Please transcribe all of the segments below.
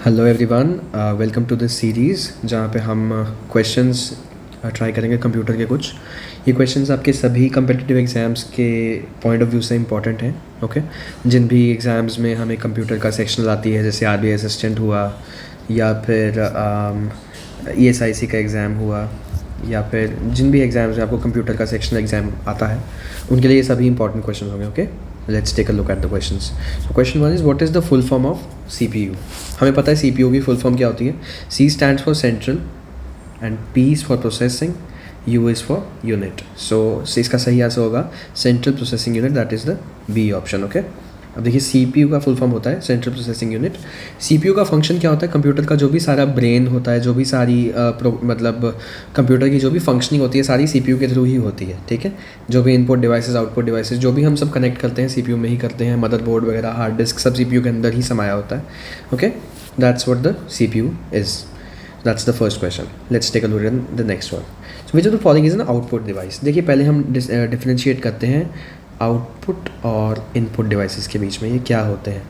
Hello everyone, welcome to this series जहाँ पे हम क्वेश्चंस ट्राई करेंगे कंप्यूटर के कुछ। ये क्वेश्चंस आपके सभी कम्पिटिटिव एग्ज़ाम्स के पॉइंट ऑफ व्यू से इंपॉर्टेंट हैं। ओके, जिन भी एग्ज़ाम्स में हमें कंप्यूटर का सेक्शनल आती है, जैसे आरबीआई असिस्टेंट हुआ या फिर ईएसआईसी का एग्ज़ाम हुआ, या फिर जिन भी एग्ज़ाम्स में आपको कंप्यूटर का सेक्शनल एग्ज़ाम आता है, उनके लिए ये सभी इंपॉर्टेंट क्वेश्चन होंगे। Okay, let's take a look at the questions. So question one is what is the full form of CPU. हमें पता है सीपीयू की फुल फॉर्म क्या होती है। C stands for central and P is for processing, U is for unit. So इसका सही answer होगा central processing unit, that is the B option. Okay, अब देखिए सीपीयू का फुल फॉर्म होता है सेंट्रल प्रोसेसिंग यूनिट। सीपीयू का function क्या होता है, कंप्यूटर का जो भी सारा ब्रेन होता है, जो भी सारी मतलब कंप्यूटर की जो भी फंक्शनिंग होती है सारी सीपीयू के थ्रू ही होती है। ठीक है, जो भी इनपुट डिवाइसेस आउटपुट डिवाइसेस जो भी हम सब कनेक्ट करते हैं सीपीयू में ही करते हैं। मदरबोर्ड वगैरह, हार्ड डिस्क, सब सीपीयू के अंदर ही समाया होता है। Okay, that's what the CPU is. That's the first question. Let's take a look at the next one. So which of the following is an output device. देखिए पहले हम डिफरेंशिएट करते हैं आउटपुट और इनपुट डिवाइसेस के बीच में ये क्या होते हैं।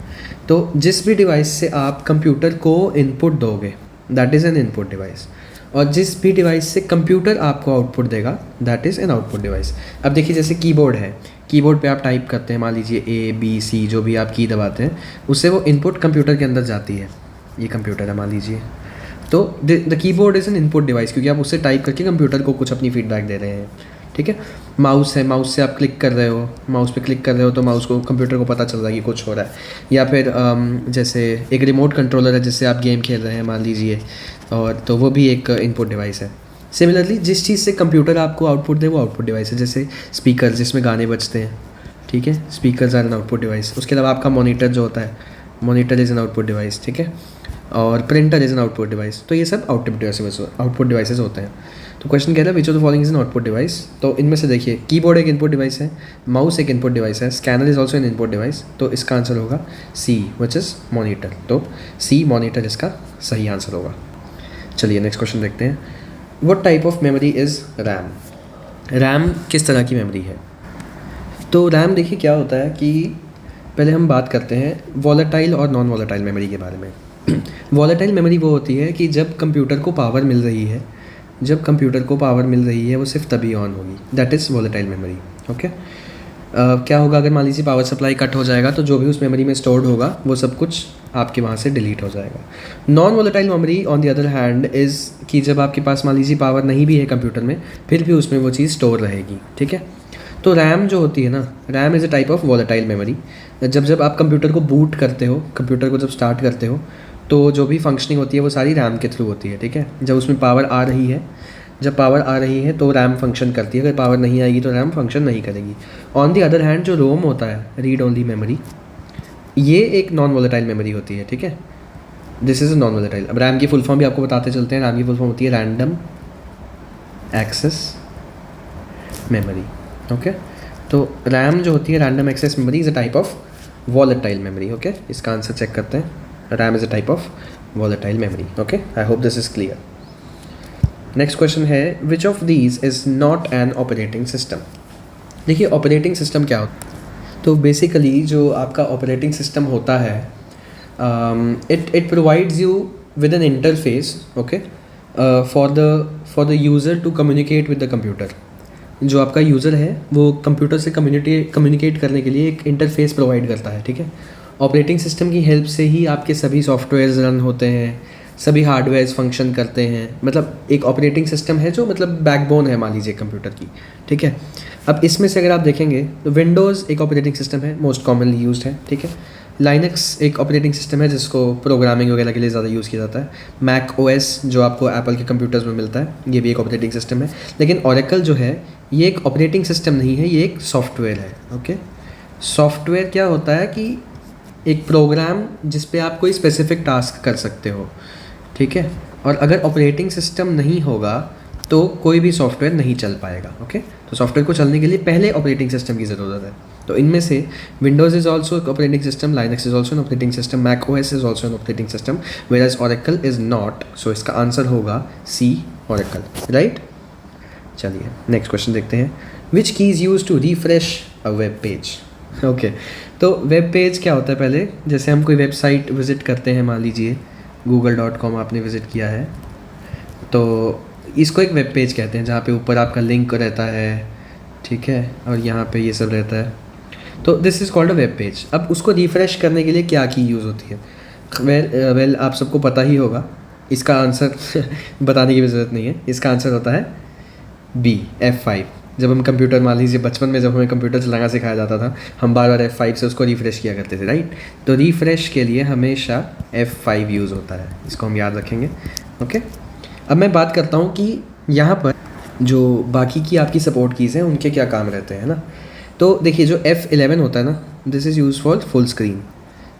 तो जिस भी डिवाइस से आप कंप्यूटर को इनपुट दोगे that is an input device, और जिस भी डिवाइस से कंप्यूटर आपको आउटपुट देगा that is an output device. अब देखिए जैसे कीबोर्ड है, कीबोर्ड पे आप टाइप करते हैं, मान लीजिए ए बी सी, जो भी आप की दबाते हैं उससे वो इनपुट कंप्यूटर के अंदर जाती है। ये कंप्यूटर है मान लीजिए, तो the keyboard is an input device क्योंकि आप उससे टाइप करके कंप्यूटर को कुछ अपनी फीडबैक दे रहे हैं। ठीक है, माउस है, माउस से आप क्लिक कर रहे हो, माउस पे क्लिक कर रहे हो तो माउस को कंप्यूटर को पता चल रहा है कि कुछ हो रहा है। या फिर जैसे एक रिमोट कंट्रोलर है जिससे आप गेम खेल रहे हैं मान लीजिए, और तो वो भी एक इनपुट डिवाइस है। सिमिलरली जिस चीज़ से कंप्यूटर आपको आउटपुट दे वो आउटपुट डिवाइस है, जैसे स्पीकर जिसमें गाने बजते हैं। ठीक है, speakers are an output device. उसके अलावा आपका मॉनिटर जो होता है, monitor is an output device. ठीक है, और printer is an output device. तो ये सब आउटपुट डिवाइसेस होते हैं। तो क्वेश्चन कह रहा है which of the following is an output device. तो इनमें से देखिए कीबोर्ड एक इनपुट डिवाइस है, माउस एक इनपुट डिवाइस है, scanner is also an input device. तो इसका आंसर होगा सी विच इज़ मॉनिटर। तो सी मॉनिटर इसका सही आंसर होगा। चलिए नेक्स्ट क्वेश्चन देखते हैं। What type of memory is RAM. RAM किस तरह की मेमोरी है। तो रैम देखिए क्या होता है कि पहले हम बात करते हैं वॉलेटाइल और नॉन वॉलेटाइल मेमोरी के बारे में। वॉलेटाइल मेमोरी वो होती है कि जब कंप्यूटर को पावर मिल रही है, जब कंप्यूटर को पावर मिल रही है वो सिर्फ तभी ऑन होगी, that is volatile memory. Okay, क्या होगा अगर मान लीजिए पावर सप्लाई कट हो जाएगा तो जो भी उस मेमोरी में स्टोर्ड होगा वो सब कुछ आपके वहाँ से डिलीट हो जाएगा। Non volatile memory on the other hand is कि जब आपके पास मान लीजिए पावर नहीं भी है कंप्यूटर में, फिर भी उसमें वो चीज़ स्टोर रहेगी। ठीक है, तो रैम जो होती है ना, RAM is a type of volatile memory. जब आप कंप्यूटर को बूट करते हो, कंप्यूटर को जब स्टार्ट करते हो तो जो भी फंक्शनिंग होती है वो सारी रैम के थ्रू होती है। ठीक है, जब उसमें पावर आ रही है, जब पावर आ रही है तो रैम फंक्शन करती है, अगर पावर नहीं आएगी तो रैम फंक्शन नहीं करेगी। ऑन दी अदर हैंड जो रोम होता है, रीड ओनली मेमोरी, ये एक नॉन वॉलेटाइल मेमोरी होती है। ठीक है, this is a non volatile. अब रैम की फुल फॉर्म भी आपको बताते चलते हैं। रैम की फुल फॉर्म होती है रैंडम एक्सेस मेमोरी। ओके, तो रैम जो होती है random access memory is a type of volatile memory. Okay, इसका आंसर चेक करते हैं। RAM is a type of volatile memory. Okay, I hope this is clear. Next question है which of these is not an operating system. देखिए operating system क्या होता है, तो basically जो आपका ऑपरेटिंग सिस्टम होता है it provides you with an interface. Okay, for the user to communicate with the computer. जो आपका यूज़र है वो कंप्यूटर से कम्युनिकेट करने के लिए एक इंटरफेस प्रोवाइड करता है। ठीक है, ऑपरेटिंग सिस्टम की हेल्प से ही आपके सभी सॉफ्टवेयर्स रन होते हैं, सभी हार्डवेयर्स फंक्शन करते हैं। मतलब एक ऑपरेटिंग सिस्टम है जो मतलब बैकबोन है मान लीजिए कंप्यूटर की। ठीक है, अब इसमें से अगर आप देखेंगे तो विंडोज़ एक ऑपरेटिंग सिस्टम है, मोस्ट कॉमनली यूज्ड है। ठीक है, लाइनक्स एक ऑपरेटिंग सिस्टम है जिसको प्रोग्रामिंग वगैरह के लिए ज़्यादा यूज़ किया जाता है। मैक ओएस जो आपको एप्पल के कंप्यूटर्स में मिलता है, ये भी एक ऑपरेटिंग सिस्टम है। लेकिन ओरेकल जो है ये एक ऑपरेटिंग सिस्टम नहीं है, ये एक सॉफ्टवेयर है। ओके, सॉफ्टवेयर क्या होता है कि एक प्रोग्राम जिस पे आप कोई स्पेसिफिक टास्क कर सकते हो। ठीक है, और अगर ऑपरेटिंग सिस्टम नहीं होगा तो कोई भी सॉफ्टवेयर नहीं चल पाएगा। ओके, तो सॉफ्टवेयर को चलने के लिए पहले ऑपरेटिंग सिस्टम की ज़रूरत है। तो इनमें से Windows is also operating system, Linux is also an operating system, Mac OS is also an operating system, whereas Oracle is not. So इसका आंसर होगा सी ओरेकल, राइट। चलिए नेक्स्ट क्वेश्चन देखते हैं। Which keys use to refresh a web page. Okay, तो web page क्या होता है, पहले जैसे हम कोई वेबसाइट विज़िट करते हैं मान लीजिए, google.com आपने विज़िट किया है, तो इसको एक वेब पेज कहते हैं जहाँ पे ऊपर आपका लिंक रहता है, ठीक है, और यहाँ पे ये सब रहता है। तो this is called a web page. अब उसको रिफ़्रेश करने के लिए क्या की यूज़ होती है? वेल आप सबको पता ही होगा, इसका आंसर बताने की भी ज़रूरत नहीं है। इसका आंसर होता है बी, F5। जब हम कंप्यूटर, मान लीजिए बचपन में जब हमें कंप्यूटर चलाना सिखाया जाता था, हम बार बार F5 से उसको रिफ़्रेश किया करते थे, राइट? तो रिफ़्रेश के लिए हमेशा F5 यूज़ होता है, इसको हम याद रखेंगे। ओके, अब मैं बात करता हूँ कि यहाँ पर जो बाकी की आपकी सपोर्ट कीज़ हैं उनके क्या काम रहते हैं ना। तो देखिए जो F11 होता है ना, this is use for full screen.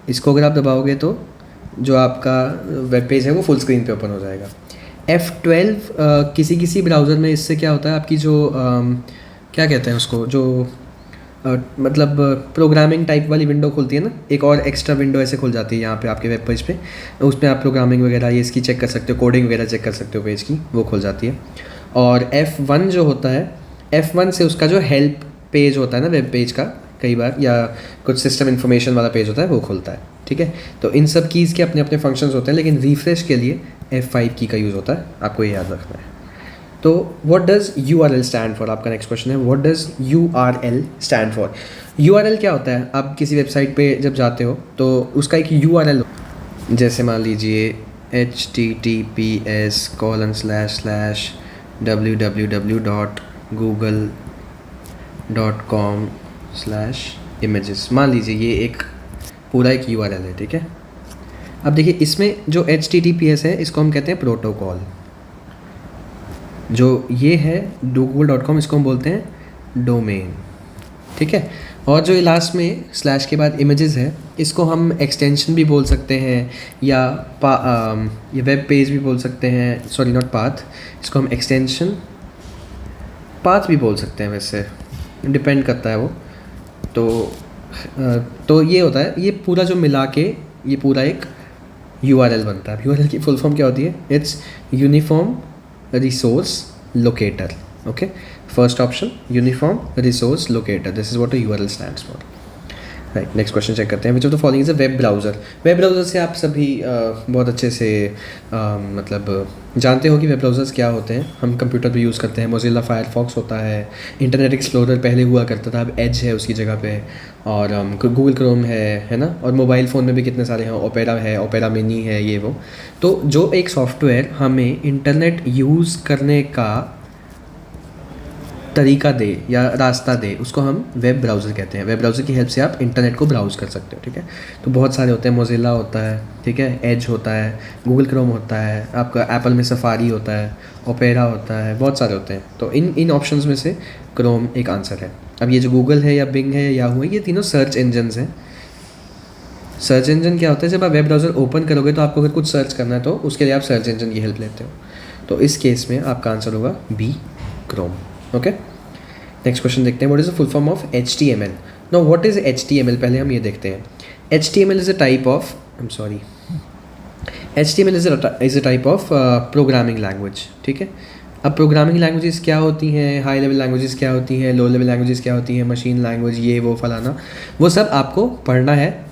इसको अगर आप दबाओगे तो जो आपका वेब पेज है वो फुल स्क्रीन पे ओपन हो जाएगा। F12 किसी किसी ब्राउज़र में इससे क्या होता है, आपकी जो क्या कहते हैं उसको, जो मतलब प्रोग्रामिंग टाइप वाली विंडो खुलती है ना, एक और एक्स्ट्रा विंडो ऐसे खुल जाती है यहाँ पे आपके वेब पेज पे, उसमें आप प्रोग्रामिंग वगैरह ये इसकी चेक कर सकते हो, कोडिंग वगैरह चेक कर सकते हो पेज की, वो खुल जाती है। और F1 जो होता है, F1 से उसका जो हेल्प पेज होता है ना वेब पेज का, कई बार, या कुछ सिस्टम इन्फॉर्मेशन वाला पेज होता है, वो खुलता है, ठीक है। तो इन सब कीज़ के अपने अपने फंक्शंस होते हैं, लेकिन रिफ्रेश के लिए F5 की का यूज़ होता है, आपको ये याद रखना है। तो what does URL stand for, आपका नेक्स्ट क्वेश्चन है, what does URL stand for? URL क्या होता है? आप किसी वेबसाइट पे जब जाते हो तो उसका एक URL, जैसे मान लीजिए https://www.google.com/images, मान लीजिए ये एक पूरा एक URL है, ठीक है। अब देखिए इसमें जो HTTPS है इसको हम कहते हैं प्रोटोकॉल। जो ये है google.com, इसको हम बोलते हैं डोमेन, ठीक है। और जो लास्ट में स्लैश के बाद इमेजेस है, इसको हम एक्सटेंशन भी बोल सकते हैं, या ये वेब पेज भी बोल सकते हैं, सॉरी नॉट पाथ, इसको हम एक्सटेंशन पाथ भी बोल सकते हैं, वैसे डिपेंड करता है वो। तो ये होता है, ये पूरा जो मिला के ये पूरा एक URL बनता है। URL की फुल फॉर्म क्या होती है? It's uniform resource locator. Okay, first option uniform resource locator, this is what a URL stands for, right. Next question check करते हैं, which of the following is a web browser. Web browser से आप सभी बहुत अच्छे से मतलब जानते हो कि वेब ब्राउज़र्स क्या होते हैं। हम कंप्यूटर पे यूज़ करते हैं, मोज़िला फायरफॉक्स होता है, इंटरनेट एक्सप्लोरर पहले हुआ करता था, अब एज है उसकी जगह पे, और गूगल क्रोम है ना, और मोबाइल फ़ोन में भी कितने सारे हैं, ओपेरा है, ओपेरा मिनी है, ये वो। तो जो एक सॉफ्टवेयर हमें इंटरनेट यूज़ करने का तरीका दे या रास्ता दे, उसको हम वेब ब्राउज़र कहते हैं। वेब ब्राउज़र की हेल्प से आप इंटरनेट को ब्राउज़ कर सकते हो, ठीक है। तो बहुत सारे होते हैं, मोज़िला होता है, ठीक है, एज होता है, गूगल क्रोम होता है, आपका एप्पल में सफारी होता है, ओपेरा होता है, बहुत सारे होते हैं। तो इन ऑप्शंस में से क्रोम एक आंसर है। अब ये जो गूगल है या बिंग है या याहू है, ये तीनों सर्च इंजन्स हैं। सर्च इंजन क्या होता है? जब आप वेब ब्राउज़र ओपन करोगे तो आपको अगर कुछ सर्च करना है तो उसके लिए आप सर्च इंजन की हेल्प लेते हो। तो इस केस में आपका आंसर होगा B, Chrome. Okay, next question देखते हैं, what is the full form of HTML। No, what is HTML पहले हम ये देखते हैं। HTML is a type of, HTML is a type of programming language, ठीक है। अब प्रोग्रामिंग लैंग्वेजेस क्या होती हैं, हाई लेवल लैंग्वेजेस क्या होती हैं, लो लेवल लैंग्वेजेस क्या होती हैं, मशीन लैंग्वेज, ये वो फलाना, वो सब आपको पढ़ना है।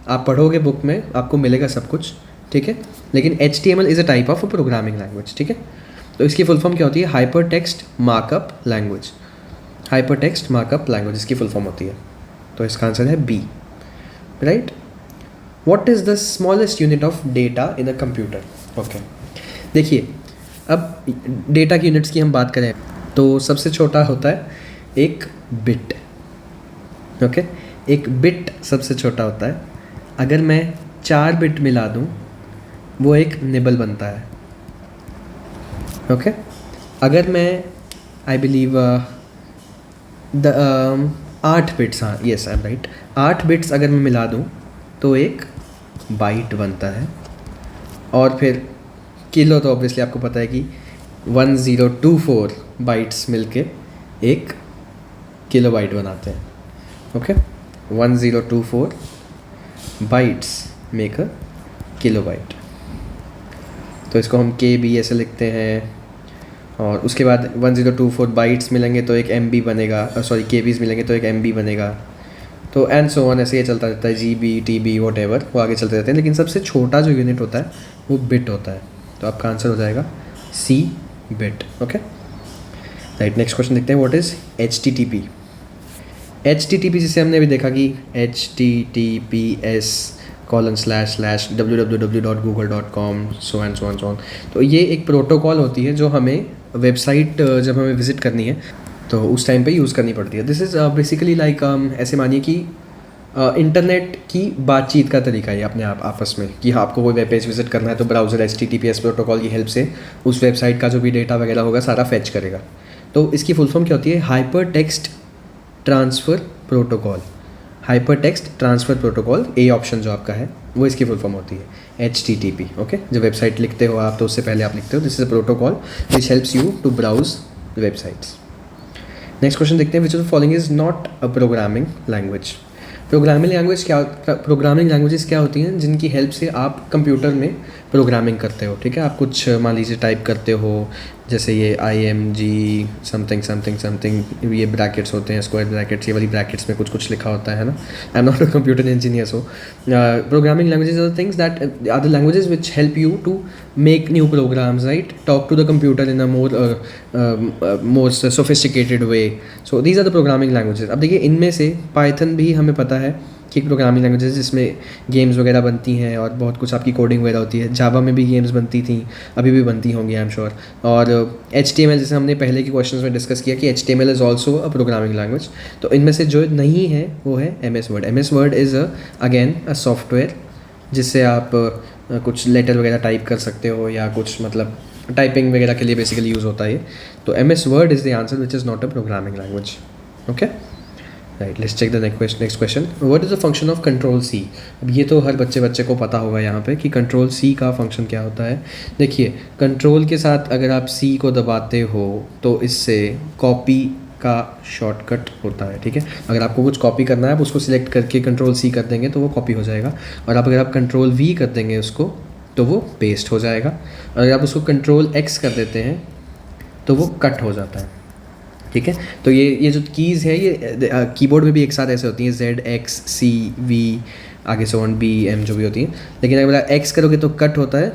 आप पढ़ोगे बुक में, आपको मिलेगा सब कुछ, ठीक है। लेकिन HTML is a type of programming language, ठीक है। तो इसकी फुल फॉर्म क्या होती है? Hypertext markup language. Hypertext markup language इसकी फुल फॉर्म होती है। तो इसका आंसर है B, right. What is the smallest unit of data in a computer? Okay, देखिए अब डेटा की यूनिट्स की हम बात करें तो सबसे छोटा होता है एक बिट। ओके, एक बिट सबसे छोटा होता है। अगर मैं 4 बिट मिला दूं वो एक निबल बनता है। ओके, अगर मैं आई बिलीव 8 बिट्स, हाँ yes I am right, 8 bits अगर मैं मिला दूं तो एक बाइट बनता है। और फिर किलो तो ऑब्वियसली आपको पता है कि 1024 बाइट्स मिलके एक किलो बाइट बनाते हैं। Okay, 1024 bytes make a kilo byte. तो इसको हम KB ऐसे लिखते हैं। और उसके बाद 1024 बाइट्स मिलेंगे तो एक MB बनेगा, सॉरी KBs मिलेंगे तो एक MB बनेगा। तो एंड सो ऑन ऐसे ये चलता रहता है, GB TB वॉट एवर, वो आगे चलते रहते हैं। लेकिन सबसे छोटा जो यूनिट होता है वो बिट होता है। तो आपका आंसर हो जाएगा C bit. Okay right, next question देखते हैं। What is HTTP? HTTP जिसे हमने अभी देखा कि https://www.google.com so and so on. तो ये एक प्रोटोकॉल होती है जो हमें वेबसाइट जब हमें विज़िट करनी है तो उस टाइम पे यूज़ करनी पड़ती है। दिस इज़ बेसिकली लाइक ऐसे मानिए कि इंटरनेट की बातचीत का तरीका है अपने आप आपस में, कि हाँ आपको कोई वेब पेज विजिट करना है तो ब्राउज़र HTTPS प्रोटोकॉल की हेल्प से उस वेबसाइट का जो भी डेटा वगैरह होगा सारा फैच करेगा। तो इसकी फुल फॉर्म क्या होती है? Hyper text transfer protocol. Hyper text transfer protocol, A option जो आपका है वो इसकी फुल फॉर्म होती है HTTP। ओके, जब वेबसाइट लिखते हो आप तो उससे पहले आप लिखते हो this is a protocol which helps you to browse websites. Next question देखते हैं। Which of the following is not a programming language? Programming languages क्या होती हैं जिनकी हेल्प से आप कंप्यूटर में प्रोग्रामिंग करते हो। ठीक है, आप कुछ मान लीजिए टाइप करते हो, जैसे ये IMG समथिंग समथिंग समथिंग, ये ब्रैकेट्स होते हैं, स्क्वायर ब्रैकेट्स, ये वाली ब्रैकेट्स में कुछ कुछ लिखा होता है ना। I am not a computer engineer, so programming languages are things that are the languages which help you to make new programs, right, talk to the computer in a more sophisticated way. So these are the programming languages. अब देखिए इनमें से Python भी हमें पता है कि programming languages जिसमें गेम्स वगैरह बनती हैं और बहुत कुछ आपकी कोडिंग वगैरह होती है। जावा में भी गेम्स बनती थी, अभी भी बनती होंगी आई एम श्योर। और HTML जैसे हमने पहले के क्वेश्चंस में डिस्कस किया कि HTML is also a programming language. तो इनमें से जो नहीं है वो है MS word. MS word is again a software जिससे आप कुछ लेटर वगैरह टाइप कर सकते हो या कुछ मतलब टाइपिंग वगैरह के लिए बेसिकली यूज़ होता है। तो MS word is the answer which is not a programming language. Okay right, let's check the next question. What is the function of control C? अब ये तो हर बच्चे को पता होगा यहाँ पे कि कंट्रोल C का फंक्शन क्या होता है। देखिए कंट्रोल के साथ अगर आप C को दबाते हो तो इससे कॉपी का शॉर्टकट होता है। ठीक है, अगर आपको कुछ कॉपी करना है आप उसको सिलेक्ट करके कंट्रोल C कर देंगे तो वो कॉपी हो जाएगा, और अगर आप कंट्रोल V कर देंगे उसको तो वो पेस्ट हो जाएगा, और अगर आप उसको कंट्रोल X कर देते हैं तो वो कट हो जाता है। ठीक है, तो ये जो कीज़ है ये कीबोर्ड में भी एक साथ ऐसे होती हैं, ZX C V आगे से B M जो भी होती हैं। लेकिन अगर X करोगे तो कट होता है,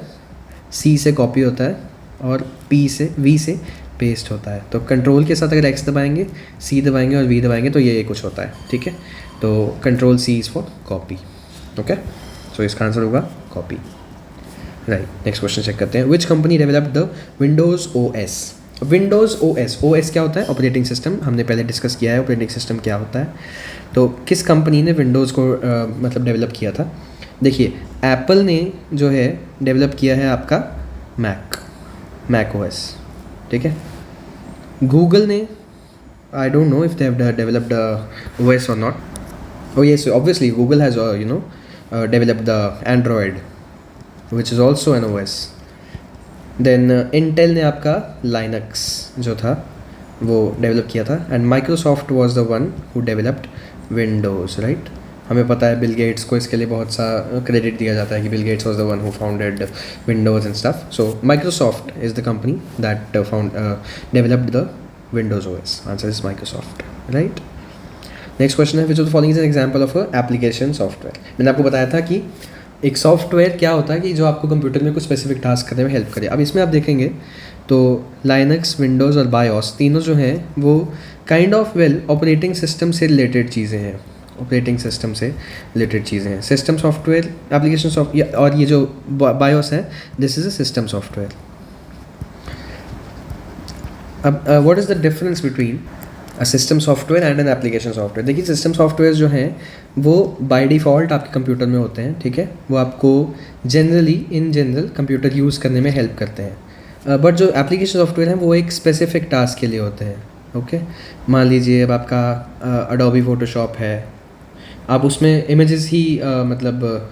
C से कॉपी होता है और V से पेस्ट होता है। तो कंट्रोल के साथ अगर X दबाएंगे, C दबाएंगे और V दबाएंगे तो ये कुछ होता है। ठीक है, तो control C is for copy. Okay, so इसका आंसर होगा copy. Right, next question check करते हैं। Which company developed the Windows OS? Windows OS क्या होता है? Operating system. हमने पहले डिस्कस किया है ऑपरेटिंग सिस्टम क्या होता है। तो किस कंपनी ने विंडोज़ को मतलब डेवलप किया था? देखिए एप्पल ने जो है डेवलप किया है आपका मैक OS। ठीक है, गूगल ने I don't know if they have developed OS और not. Oh yes, obviously Google has developed the Android which is also an OS. Then Intel ने आपका लाइनक्स जो था वो डेवलप किया था, and Microsoft was the one who developed Windows, right. हमें पता है बिल गेट्स को इसके लिए बहुत सा क्रेडिट दिया जाता है कि Bill Gates was the one who founded Windows and stuff. So Microsoft is the company that developed the Windows OS। Answer is Microsoft, right. Next question है, which of the following is an example of a application software. मैंने आपको बताया था कि एक software क्या होता है कि जो आपको कंप्यूटर में कुछ स्पेसिफिक टास्क करने में हेल्प करे। अब इसमें आप देखेंगे तो लाइनक्स, विंडोज़ और बायोस तीनों जो हैं वो काइंड ऑफ ऑपरेटिंग सिस्टम से रिलेटेड चीज़ें हैं। ऑपरेटिंग सिस्टम से रिलेटेड चीज़ें हैं, सिस्टम सॉफ्टवेयर, एप्लीकेशन सॉफ्टवेयर, और ये जो बायोस है this is a system software. अब what is the difference between a system software and an application software? देखिए सिस्टम सॉफ्टवेयर जो हैं वो बाय डिफ़ॉल्ट आपके कंप्यूटर में होते हैं। ठीक है, वो आपको इन जनरल कंप्यूटर यूज़ करने में हेल्प करते हैं। बट जो एप्लीकेशन सॉफ्टवेयर हैं वो एक स्पेसिफिक टास्क के लिए होते हैं। ओके, मान लीजिए अब आपका अडोबी फोटोशॉप है, आप उसमें इमेजेस ही मतलब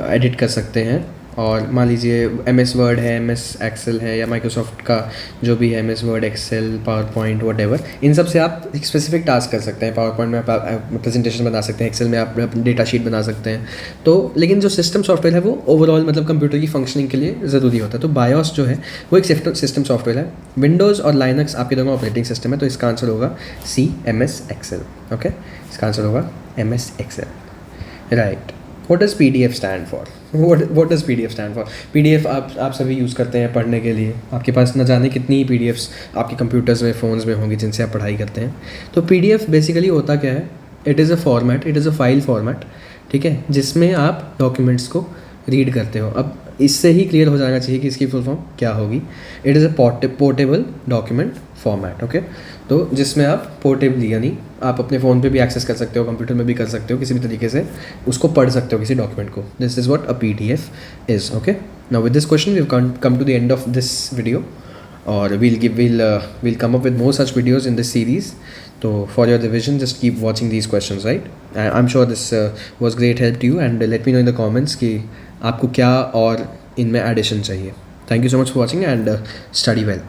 एडिट कर सकते हैं, और मान लीजिए MS वर्ड है, MS एक्सेल है, या माइक्रोसॉफ्ट का जो भी है MS Word, Excel, PowerPoint, whatever, इन सब से आप एक स्पेसिफिक टास्क कर सकते हैं। पावर पॉइंट में आप प्रेजेंटेशन बना सकते हैं, एक्सेल में आप डेटा शीट बना सकते हैं। तो लेकिन जो सिस्टम सॉफ्टवेयर है वो ओवरऑल मतलब कंप्यूटर की फंक्शनिंग के लिए ज़रूरी होता है। तो बायोस जो है वो एक सिस्टम सॉफ्टवेयर है। विंडोज़ और लाइनक्स आपके दोनों ऑपरेटिंग सिस्टम है, तो इसका आंसर होगा C MS एक्सेल। ओके, इसका आंसर होगा MS Excel, right? What does PDF stand for? What does PDF stand for? PDF आप सभी यूज़ करते हैं पढ़ने के लिए. आपके पास न जाने कितनी PDFs आपके कंप्यूटर्स में, फ़ोन्स में होंगी जिनसे आप पढ़ाई करते हैं. तो PDF बेसिकली होता क्या है? It is a format, it is a file format, ठीक है, जिसमें आप डॉक्यूमेंट्स को रीड करते हो. अब इससे ही क्लियर हो जाना चाहिए कि इसकी फुल फॉर्म क्या होगी. It is a portable document format, okay. तो जिसमें आप पोर्टेबली यानी आप अपने फ़ोन पे भी एक्सेस कर सकते हो, कंप्यूटर में भी कर सकते हो, किसी भी तरीके से उसको पढ़ सकते हो किसी डॉक्यूमेंट को. This is what a PDF is, okay. Now with this question we come to the end of this video, और we'll come up with more such videos in this series. So for your revision, just keep watching these questions, right? I'm sure this was great help to you, and let me know in the comments कि आपको क्या और इनमें addition चाहिए. Thank you so much for watching, and study well.